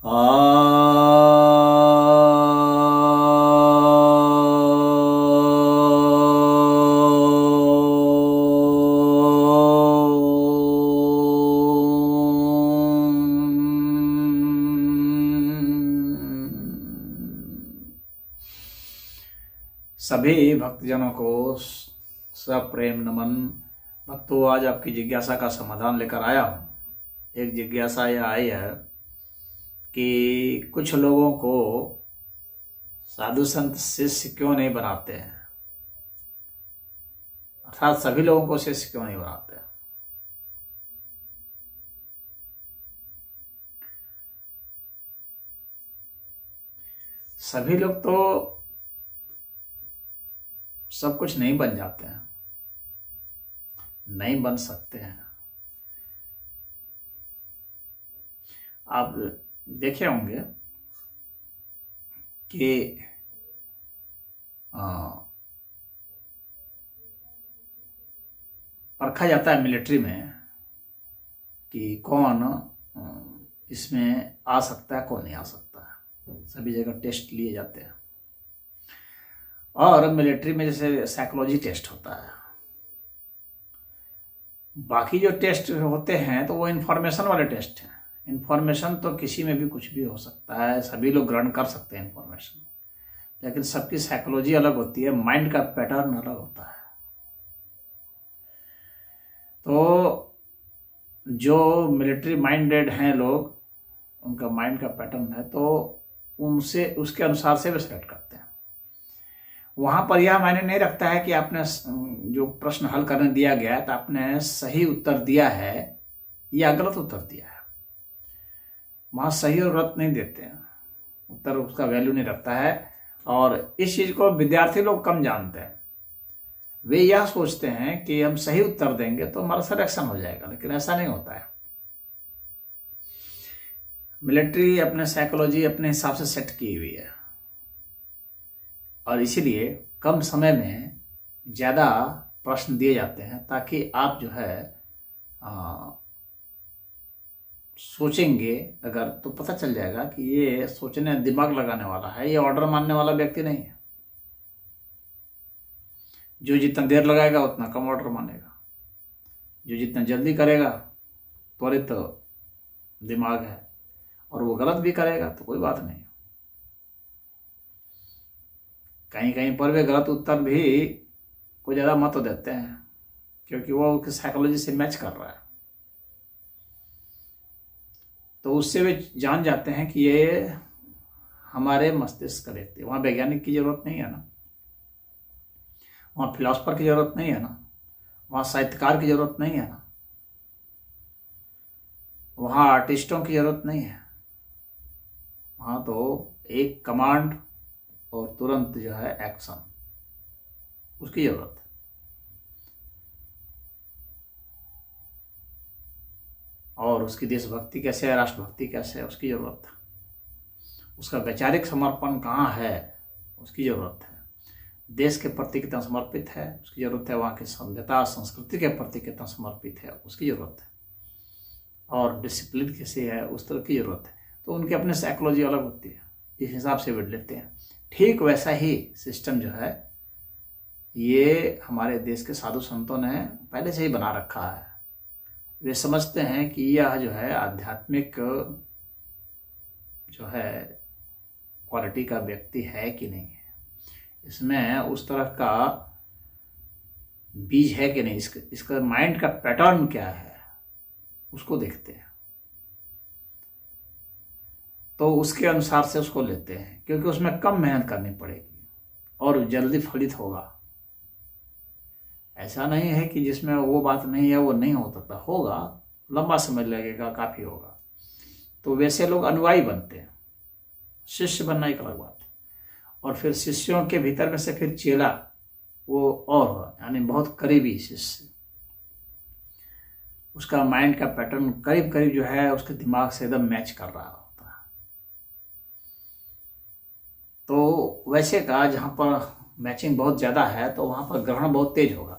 सभी भक्तजनों को सप्रेम नमन। भक्तों, आज आपकी जिज्ञासा का समाधान लेकर आया हूँ। एक जिज्ञासा यह आई है कि कुछ लोगों को साधु संत शिष्य क्यों नहीं बनाते हैं, अर्थात सभी लोगों को शिष्य क्यों नहीं बनाते हैं। सभी लोग तो सब कुछ नहीं बन जाते हैं, नहीं बन सकते हैं। आप देखे होंगे कि परखा जाता है मिलिट्री में कि कौन इसमें आ सकता है, कौन नहीं आ सकता है। सभी जगह टेस्ट लिए जाते हैं। और मिलिट्री में जैसे साइकोलॉजी टेस्ट होता है, बाकी जो टेस्ट होते हैं तो वो इन्फॉर्मेशन वाले टेस्ट हैं। इन्फॉर्मेशन तो किसी में भी कुछ भी हो सकता है, सभी लोग ग्रहण कर सकते हैं इन्फॉर्मेशन, लेकिन सबकी साइकोलॉजी अलग होती है, माइंड का पैटर्न अलग होता है। तो जो मिलिट्री माइंडेड हैं लोग, उनका माइंड का पैटर्न है, तो उनसे उसके अनुसार से वे सेलेक्ट करते हैं। वहाँ पर यह मायने नहीं रखता है कि आपने जो प्रश्न हल करने दिया गया है तो आपने सही उत्तर दिया है या गलत उत्तर दिया है। वहाँ सही और गलत नहीं देते हैं, उत्तर उसका वैल्यू नहीं रखता है। और इस चीज़ को विद्यार्थी लोग कम जानते हैं। वे यह सोचते हैं कि हम सही उत्तर देंगे तो हमारा सिलेक्शन हो जाएगा, लेकिन ऐसा नहीं होता है। मिलिट्री अपने साइकोलॉजी अपने हिसाब से सेट की हुई है, और इसीलिए कम समय में ज़्यादा प्रश्न दिए जाते हैं, ताकि आप जो है सोचेंगे अगर तो पता चल जाएगा कि ये सोचने दिमाग लगाने वाला है, ये ऑर्डर मानने वाला व्यक्ति नहीं है। जो जितना देर लगाएगा उतना कम ऑर्डर मानेगा, जो जितना जल्दी करेगा त्वरित दिमाग है, और वो गलत भी करेगा तो कोई बात नहीं। कहीं कहीं पर वे गलत उत्तर भी को ज़्यादा महत्व देते हैं, क्योंकि वो उसकी साइकोलॉजी से मैच कर रहा है। तो उससे वे जान जाते हैं कि ये हमारे मस्तिष्क का देखते हैं। वहाँ वैज्ञानिक की ज़रूरत नहीं है ना, वहाँ फिलोसफर की ज़रूरत नहीं है ना, वहाँ साहित्यकार की ज़रूरत नहीं है ना, वहाँ आर्टिस्टों की ज़रूरत नहीं है। वहाँ तो एक कमांड और तुरंत जो है एक्शन, उसकी ज़रूरत है। और उसकी देशभक्ति कैसे है, राष्ट्रभक्ति कैसे है, उसकी ज़रूरत है। उसका वैचारिक समर्पण कहाँ है, उसकी ज़रूरत है। देश के प्रति कितना समर्पित है, उसकी ज़रूरत है। वहाँ की सभ्यता संस्कृति के प्रति कितना समर्पित है, उसकी ज़रूरत है। और डिसिप्लिन कैसे है, उस तरह की ज़रूरत है। तो उनकी अपनी साइकोलॉजी अलग होती है, इस हिसाब से वे लेते हैं। ठीक वैसा ही सिस्टम जो है ये हमारे देश के साधु संतों ने पहले से ही बना रखा है। वे समझते हैं कि यह जो है आध्यात्मिक जो है क्वालिटी का व्यक्ति है कि नहीं है, इसमें उस तरह का बीज है कि नहीं, इसका माइंड का पैटर्न क्या है, उसको देखते हैं। तो उसके अनुसार से उसको लेते हैं, क्योंकि उसमें कम मेहनत करनी पड़ेगी और जल्दी फलित होगा। ऐसा नहीं है कि जिसमें वो बात नहीं है वो नहीं हो सकता, होगा, लंबा समय लगेगा, काफ़ी होगा। तो वैसे लोग अनुयायी बनते हैं। शिष्य बनना एक अलग बात है। और फिर शिष्यों के भीतर में से फिर चेला, वो और यानी बहुत करीबी शिष्य, उसका माइंड का पैटर्न करीब करीब जो है उसके दिमाग से एकदम मैच कर रहा होता है। तो वैसे का जहाँ पर मैचिंग बहुत ज़्यादा है तो वहाँ पर ग्रहण बहुत तेज होगा,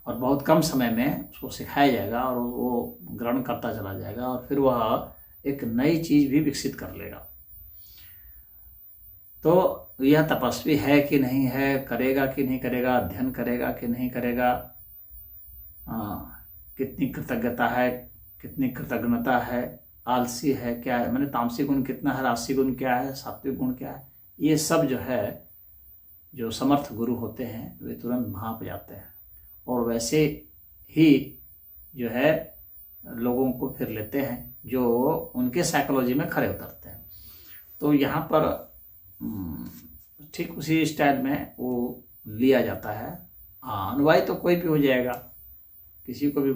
और बहुत कम समय में उसको सिखाया जाएगा और वो ग्रहण करता चला जाएगा, और फिर वह एक नई चीज भी विकसित कर लेगा। तो यह तपस्वी है कि नहीं है, करेगा कि नहीं करेगा, अध्ययन करेगा कि नहीं करेगा, कितनी कृतज्ञता है, कितनी कृतज्ञता है, आलसी है क्या है, मैंने तामसिक गुण कितना है, राजसी गुण क्या है, सात्विक गुण क्या है, ये सब जो है जो समर्थ गुरु होते हैं वे तुरंत भांप जाते हैं और वैसे ही जो है लोगों को फिर लेते हैं जो उनके साइकोलॉजी में खरे उतरते हैं। तो यहाँ पर ठीक उसी स्टाइल में वो लिया जाता है। अनुयायी तो कोई भी हो जाएगा, किसी को भी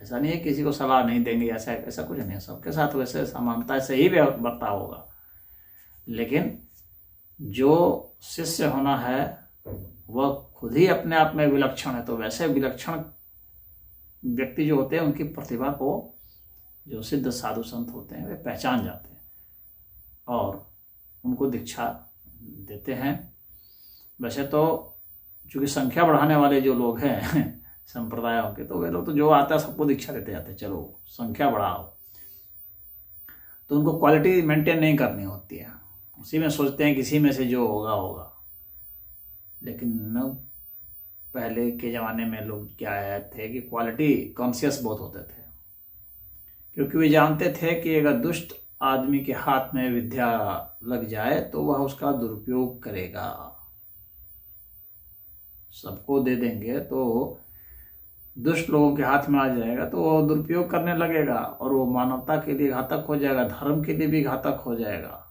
ऐसा नहीं है किसी को सलाह नहीं देंगे, ऐसा कुछ नहीं है, सबके साथ वैसे समानता से ही बर्ताव होगा। लेकिन जो शिष्य होना है वह खुद ही अपने आप में विलक्षण है, तो वैसे विलक्षण व्यक्ति जो होते हैं उनकी प्रतिभा को जो सिद्ध साधु संत होते हैं वे पहचान जाते हैं और उनको दीक्षा देते हैं। वैसे तो चूंकि संख्या बढ़ाने वाले जो लोग हैं संप्रदायों के, तो वे लोग तो जो आता है सबको दीक्षा देते जाते हैं, चलो संख्या बढ़ाओ, तो उनको क्वालिटी मेंटेन नहीं करनी होती है, उसी में सोचते हैं किसी में से जो होगा होगा। लेकिन पहले के ज़माने में लोग क्या थे कि क्वालिटी कॉन्शियस बहुत होते थे, क्योंकि वे जानते थे कि अगर दुष्ट आदमी के हाथ में विद्या लग जाए तो वह उसका दुरुपयोग करेगा। सबको दे देंगे तो दुष्ट लोगों के हाथ में आ जाएगा तो वो दुरुपयोग करने लगेगा और वो मानवता के लिए घातक हो जाएगा, धर्म के लिए भी घातक हो जाएगा,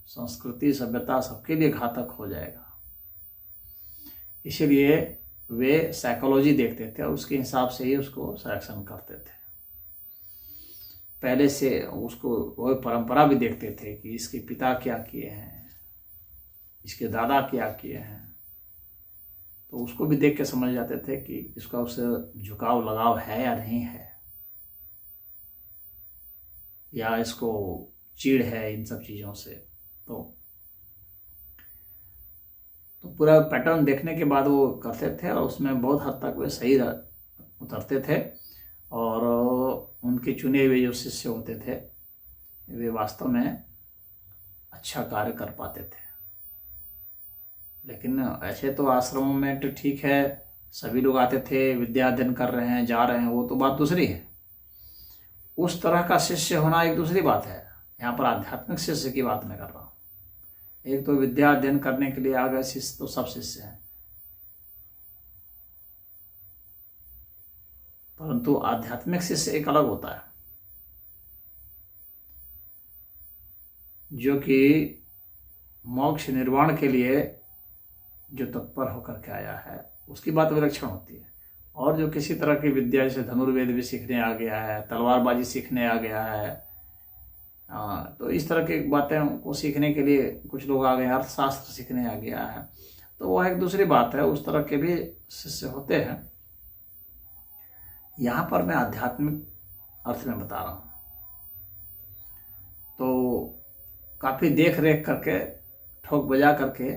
संस्कृति सभ्यता सबके लिए घातक हो जाएगा। इसलिए वे साइकोलॉजी देखते थे और उसके हिसाब से ही उसको सिलेक्शन करते थे। पहले से उसको वो परंपरा भी देखते थे कि इसके पिता क्या किए हैं, इसके दादा क्या किए हैं, तो उसको भी देख के समझ जाते थे कि इसका उससे झुकाव लगाव है या नहीं है, या इसको चिढ़ है इन सब चीज़ों से। तो पूरा पैटर्न देखने के बाद वो करते थे और उसमें बहुत हद तक वे सही उतरते थे और उनके चुने हुए जो शिष्य होते थे वे वास्तव में अच्छा कार्य कर पाते थे। लेकिन ऐसे तो आश्रमों में तो ठीक है, सभी लोग आते थे, विद्या अध्ययन कर रहे हैं, जा रहे हैं, वो तो बात दूसरी है। उस तरह का शिष्य होना एक दूसरी बात है। यहाँ पर आध्यात्मिक शिष्य की बात मैं कर रहा हूँ। एक तो विद्या अध्ययन करने के लिए आ गए शिष्य, तो सब शिष्य हैं, परंतु आध्यात्मिक शिष्य एक अलग होता है, जो कि मोक्ष निर्वाण के लिए जो तत्पर होकर के आया है उसकी बात विलक्षण होती है। और जो किसी तरह की विद्या, जैसे धनुर्वेद भी सीखने आ गया है, तलवारबाजी सीखने आ गया है, तो इस तरह की बातें को सीखने के लिए कुछ लोग आ गए, अर्थशास्त्र सीखने आ गया है, तो वह एक दूसरी बात है। उस तरह के भी शिष्य होते हैं। यहाँ पर मैं आध्यात्मिक अर्थ में बता रहा हूँ। तो काफ़ी देख रेख करके, ठोक बजा करके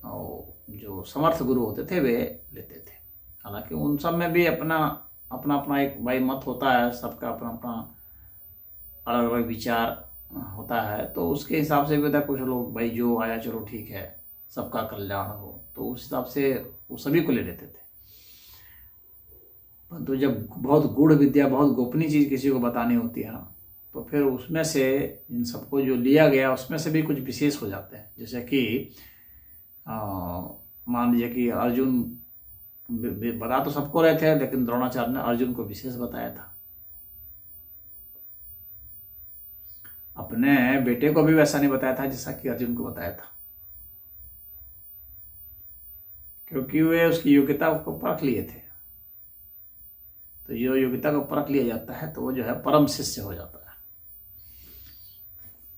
और जो समर्थ गुरु होते थे वे लेते थे। हालांकि उन सब में भी अपना अपना एक भाई मत होता है, सबका अपना अपना अलग अलग विचार होता है, तो उसके हिसाब से भी था कुछ लोग भाई जो आया चलो ठीक है, सबका कल्याण हो, तो उस हिसाब से वो सभी को ले लेते थे। परंतु जब बहुत गूढ़ विद्या, बहुत गोपनीय चीज़ किसी को बतानी होती है ना, तो फिर उसमें से इन सबको जो लिया गया उसमें से भी कुछ विशेष हो जाते हैं। जैसे कि मान लीजिए कि अर्जुन बता तो सबको रहे थे, लेकिन द्रोणाचार्य ने अर्जुन को विशेष बताया था। अपने बेटे को भी वैसा नहीं बताया था जैसा कि अर्जुन को बताया था, क्योंकि वे उसकी योग्यता को परख लिए थे। तो जो योग्यता को परख लिया जाता है तो वो जो है परम शिष्य हो जाता है।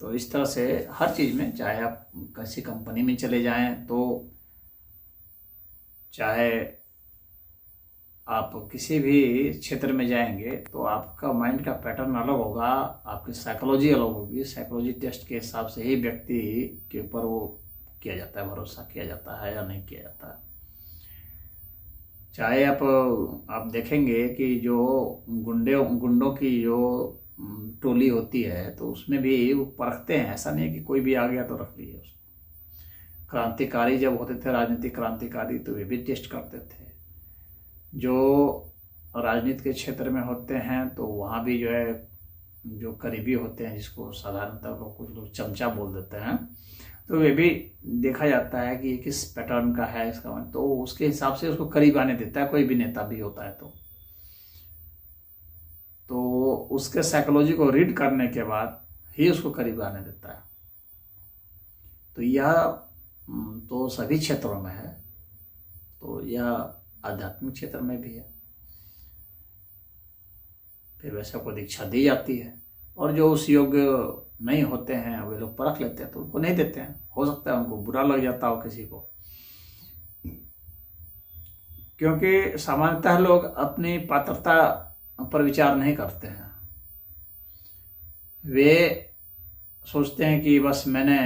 तो इस तरह से हर चीज़ में, चाहे आप किसी कंपनी में चले जाएं, तो चाहे आप किसी भी क्षेत्र में जाएंगे, तो आपका माइंड का पैटर्न अलग होगा, आपकी साइकोलॉजी अलग होगी। साइकोलॉजी टेस्ट के हिसाब से ही व्यक्ति के ऊपर वो किया जाता है, भरोसा किया जाता है या नहीं किया जाता है। चाहे आप देखेंगे कि जो गुंडों की जो टोली होती है तो उसमें भी वो परखते हैं, ऐसा नहीं है कि कोई भी आ गया तो रख लिए उसको। क्रांतिकारी जब होते थे, राजनीतिक क्रांतिकारी, तो वे भी टेस्ट करते थे। जो राजनीति के क्षेत्र में होते हैं तो वहाँ भी जो है, जो करीबी होते हैं, जिसको साधारणतः लोग कुछ लोग चमचा बोल देते हैं, तो वे भी देखा जाता है कि ये किस पैटर्न का है इसका, तो उसके हिसाब से उसको करीब आने देता है। कोई भी नेता भी होता है तो उसके साइकोलॉजी को रीड करने के बाद ही उसको करीब आने देता है। तो यह तो सभी क्षेत्रों में है, तो यह आध्यात्मिक क्षेत्र में भी है। फिर वैसे को दीक्षा दी जाती है, और जो उस योग्य नहीं होते हैं वे लोग परख लेते हैं तो उनको नहीं देते हैं। हो सकता है उनको बुरा लग जाता हो किसी को, क्योंकि सामान्यतः लोग अपनी पात्रता पर विचार नहीं करते हैं। वे सोचते हैं कि बस मैंने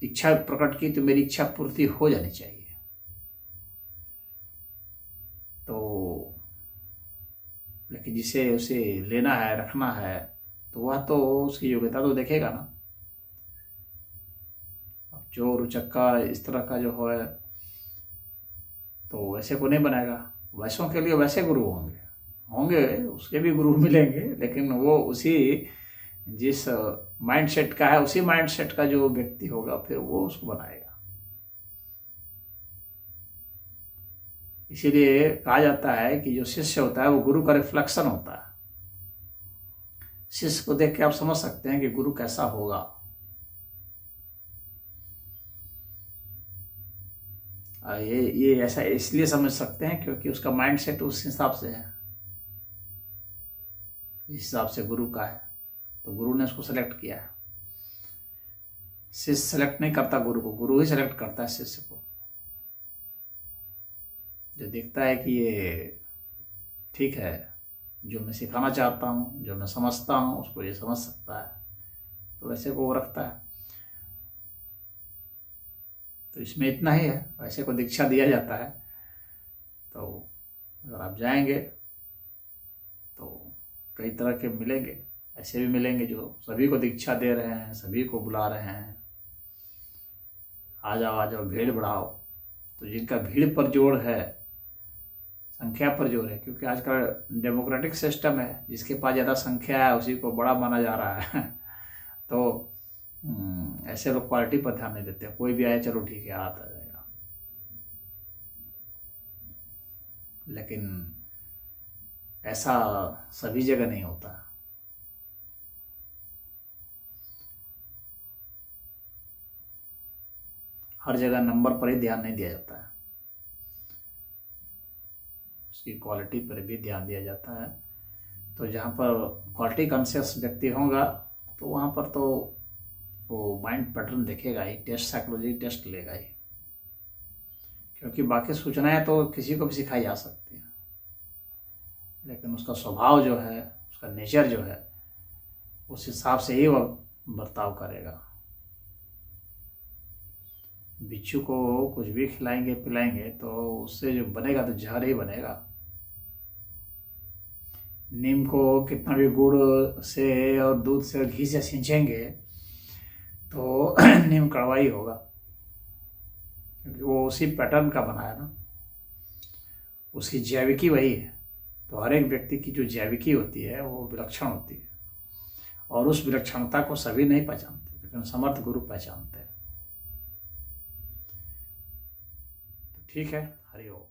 इच्छा प्रकट की तो मेरी इच्छा पूर्ति हो जानी चाहिए। तो लेकिन जिसे उसे लेना है, रखना है, तो वह तो उसकी योग्यता तो देखेगा ना। अब जो रुचक्का इस तरह का जो है तो वैसे को नहीं बनाएगा। वैसों के लिए वैसे गुरु होंगे, उसके भी गुरु मिलेंगे, लेकिन वो उसी जिस माइंड सेट का है, उसी माइंड सेट का जो व्यक्ति होगा फिर वो उसको बनाएगा। इसीलिए कहा जाता है कि जो शिष्य होता है वो गुरु का रिफ्लेक्शन होता है। शिष्य को देख के आप समझ सकते हैं कि गुरु कैसा होगा। ये ऐसा इसलिए समझ सकते हैं क्योंकि उसका माइंड सेट उस हिसाब से है, इस हिसाब से गुरु का है, तो गुरु ने उसको सेलेक्ट किया है। शिष्य सेलेक्ट नहीं करता गुरु को, गुरु ही सेलेक्ट करता है शिष्य को। जो देखता है कि ये ठीक है, जो मैं सिखाना चाहता हूँ, जो मैं समझता हूँ, उसको ये समझ सकता है, तो वैसे को वो रखता है। तो इसमें इतना ही है, वैसे को दीक्षा दिया जाता है। तो अगर आप जाएंगे तो कई तरह के मिलेंगे, ऐसे भी मिलेंगे जो सभी को दीक्षा दे रहे हैं, सभी को बुला रहे हैं, आ जाओ भीड़ बढ़ाओ। तो जिनका भीड़ पर जोर है, संख्या पर जोर है, क्योंकि आजकल डेमोक्रेटिक सिस्टम है, जिसके पास ज़्यादा संख्या है उसी को बड़ा माना जा रहा है। तो ऐसे लोग क्वालिटी पर ध्यान नहीं देते। कोई भी आए, चलो ठीक है, आता जाएगा, लेकिन ऐसा सभी जगह नहीं होता। हर जगह नंबर पर ही ध्यान नहीं दिया जाता है, उसकी क्वालिटी पर भी ध्यान दिया जाता है। तो जहाँ पर क्वालिटी कॉन्शियस व्यक्ति होगा तो वहाँ पर तो वो माइंड पैटर्न देखेगा ही, टेस्ट साइकोलॉजी टेस्ट लेगा ही, क्योंकि बाकी सूचनाएं तो किसी को भी सिखाई जा सकती हैं, लेकिन उसका स्वभाव जो है, उसका नेचर जो है, उस हिसाब से ही वह बर्ताव करेगा। बिच्छू को कुछ भी खिलाएंगे पिलाएंगे तो उससे जो बनेगा तो जहर ही बनेगा। नीम को कितना भी गुड़ से और दूध से, घी से सींचेंगे तो नीम कड़वा ही होगा, क्योंकि वो उसी पैटर्न का बना है ना, उसकी जैविकी वही है। तो हर एक व्यक्ति की जो जैविकी होती है वो विलक्षण होती है, और उस विलक्षणता को सभी नहीं पहचानते, लेकिन समर्थ गुरु पहचानते हैं। तो ठीक है, हरि ओम।